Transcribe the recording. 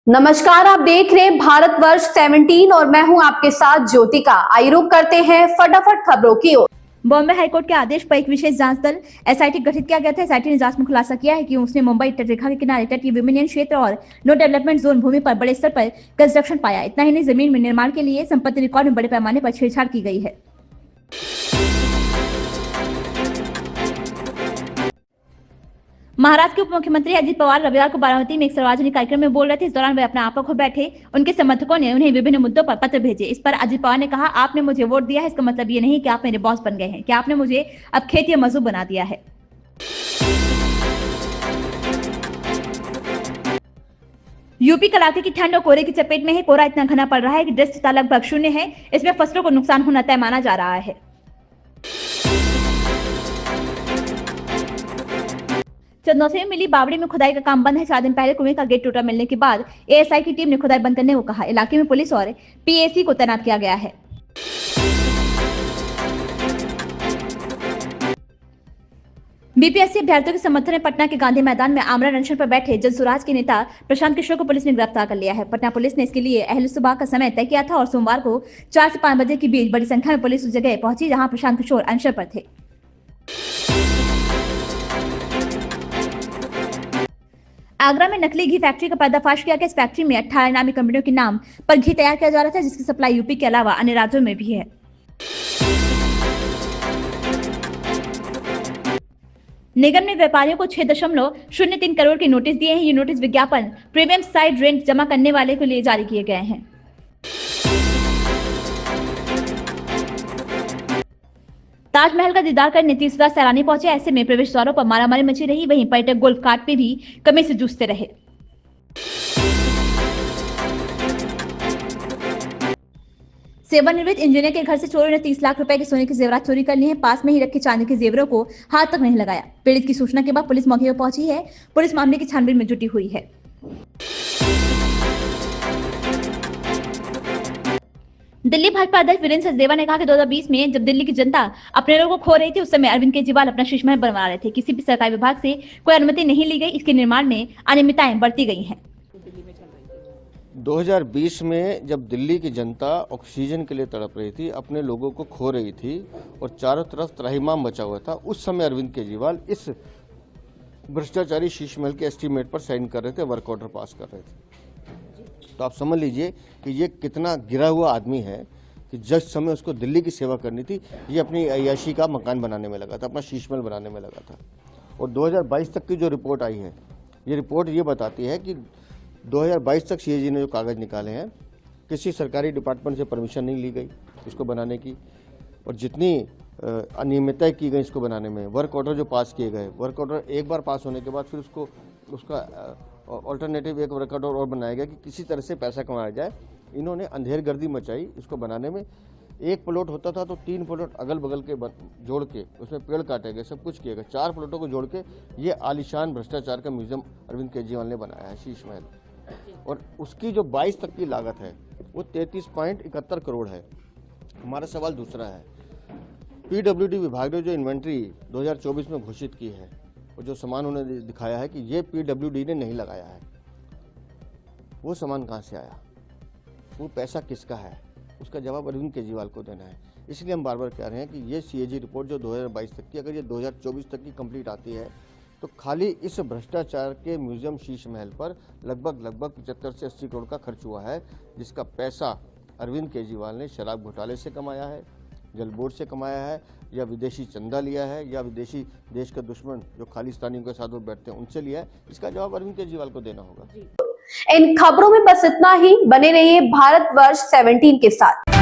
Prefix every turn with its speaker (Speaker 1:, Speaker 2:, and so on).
Speaker 1: नमस्कार, आप देख रहे हैं भारतवर्ष 17 और मैं हूं आपके साथ ज्योतिका। आइए रुक करते हैं फटाफट खबरों की ओर।
Speaker 2: बॉम्बे हाईकोर्ट के आदेश पर एक विशेष जांच दल एसआईटी गठित किया गया था। एसआईटी ने जांच में खुलासा किया है कि उसने मुंबई तटरेखा के किनारे तटीय विनियमन क्षेत्र और नो डेवलपमेंट जोन भूमि पर बड़े स्तर पर कंस्ट्रक्शन पाया। इतना ही नहीं, जमीन में निर्माण के लिए संपत्ति रिकॉर्ड में बड़े पैमाने पर छेड़छाड़ की गई है। महाराष्ट्र के उप मुख्यमंत्री अजित पवार रविवार को बारामती में एक सार्वजनिक कार्यक्रम में बोल रहे थे। इस दौरान वे अपने आप खो बैठे। उनके समर्थकों ने उन्हें विभिन्न मुद्दों पर पत्र भेजे। इस पर अजित पवार ने कहा, आपने मुझे वोट दिया है, इसका मतलब ये नहीं कि आप मेरे बॉस बन गए हैं। क्या आपने मुझे अब खेती मजदूर बना दिया है। यूपी कड़ाके की ठंड और कोहरे की चपेट में है। कोहरा इतना घना पड़ रहा है कि दृश्यता लगभग शून्य है। इसमें फसलों को नुकसान होना तय माना जा रहा है। चंदौसी में मिली बावड़ी में खुदाई का काम बंद है। 4 दिन पहले कुएं का गेट टूटा मिलने के बाद एएसआई की टीम ने खुदाई बंद करने को कहा। इलाके में पुलिस और पीएसी को तैनात किया गया है। बीपीएससी अभ्यर्थियों के समर्थन में पटना के गांधी मैदान में आमरण अनशन पर बैठे जनसुराज के नेता प्रशांत किशोर को पुलिस ने गिरफ्तार कर लिया है। पटना पुलिस ने इसके लिए अहले सुबह का समय तय किया था और सोमवार को 4 से 5 बजे के बीच बड़ी संख्या में पुलिस उस जगह पहुंची जहां प्रशांत किशोर अनशन पर थे। आगरा में नकली घी फैक्ट्री का पर्दाफाश किया गया। इस फैक्ट्री में 18 नामी कंपनियों के नाम पर घी तैयार किया जा रहा था, जिसकी सप्लाई यूपी के अलावा अन्य राज्यों में भी है। निगम ने व्यापारियों को 6.03 करोड़ के नोटिस दिए हैं। ये नोटिस विज्ञापन प्रीमियम साइड रेंट जमा करने वाले के लिए जारी किए गए हैं। ताजमहल का दीदार करने 30,000 सैलानी पहुंचे। ऐसे में प्रवेश द्वारों पर मारामारी मची रही। वहीं पर्यटक गोल्फ कार्ट पे भी कमी से जूझते रहे। सेवानिवृत्त इंजीनियर के घर से चोरों ने 30 लाख रुपए के सोने के जेवरात चोरी कर लिए हैं। पास में ही रखे चांदी के जेवरों को हाथ तक नहीं लगाया। पीड़ित की सूचना के बाद पुलिस मौके पर पहुंची है। पुलिस मामले की छानबीन में जुटी हुई है। दिल्ली भाजपा अध्यक्ष वीरेंद्र सचदेवा ने कहा कि 2020 में जब दिल्ली की जनता अपने लोगों को खो रही थी, उस समय अरविंद केजरीवाल अपना शीश महल बनवा रहे थे। किसी भी सरकारी विभाग से कोई अनुमति नहीं ली गई। इसके निर्माण में अनियमितताएं बढ़ती गई हैं।
Speaker 3: 2020 में जब दिल्ली की जनता ऑक्सीजन के लिए तड़प रही थी, अपने लोगों को खो रही थी और चारों तरफ त्राहिमाम मचा हुआ था, उस समय अरविंद केजरीवाल इस भ्रष्टाचारी शीश महल के एस्टीमेट पर साइन कर रहे थे, वर्क ऑर्डर पास कर रहे थे। तो आप समझ लीजिए कि ये कितना गिरा हुआ आदमी है कि जिस समय उसको दिल्ली की सेवा करनी थी, ये अपनी अय्याशी का मकान बनाने में लगा था, अपना शीश महल बनाने में लगा था। और 2022 तक की जो रिपोर्ट आई है, ये रिपोर्ट ये बताती है कि 2022 तक सीएजी ने जो कागज़ निकाले हैं, किसी सरकारी डिपार्टमेंट से परमिशन नहीं ली गई इसको बनाने की, और जितनी अनियमितताएं की गई इसको बनाने में, वर्क ऑर्डर जो पास किए गए, वर्क ऑर्डर एक बार पास होने के बाद फिर उसका ऑल्टरनेटिव एक वर्क ऑर्डर और बनाया गया कि किसी तरह से पैसा कमाया जाए। इन्होंने अंधेरगर्दी मचाई इसको बनाने में। एक प्लॉट होता था तो 3 प्लॉट अगल बगल के जोड़ के उसमें पेड़ काटे गए, सब कुछ किया गया। 4 प्लॉटों को जोड़ के ये आलीशान भ्रष्टाचार का म्यूजियम अरविंद केजरीवाल ने बनाया है, शीश महल। और उसकी जो 22 तक की लागत है वो 33.71 करोड़ है। हमारा सवाल दूसरा है, पीडब्ल्यूडी विभाग ने जो इन्वेंट्री 2024 में घोषित की है और जो सामान उन्होंने दिखाया है कि ये पीडब्ल्यूडी ने नहीं लगाया है, वो सामान कहाँ से आया, वो पैसा किसका है, उसका जवाब अरविंद केजरीवाल को देना है। इसलिए हम बार बार कह रहे हैं कि ये सीएजी रिपोर्ट जो 2022 तक की, अगर ये 2024 तक की कंप्लीट आती है तो खाली इस भ्रष्टाचार के म्यूजियम शीश महल पर लगभग 75 से 80 करोड़ का खर्च हुआ है, जिसका पैसा अरविंद केजरीवाल ने शराब घोटाले से कमाया है, जल बोर्ड से कमाया है, या विदेशी चंदा लिया है, या विदेशी देश का दुश्मन जो खालिस्तानियों के साथ वो बैठते हैं उनसे लिया है। इसका जवाब अरविंद केजरीवाल को देना होगा।
Speaker 1: इन खबरों में बस इतना ही। बने रहिए भारतवर्ष 17 के साथ।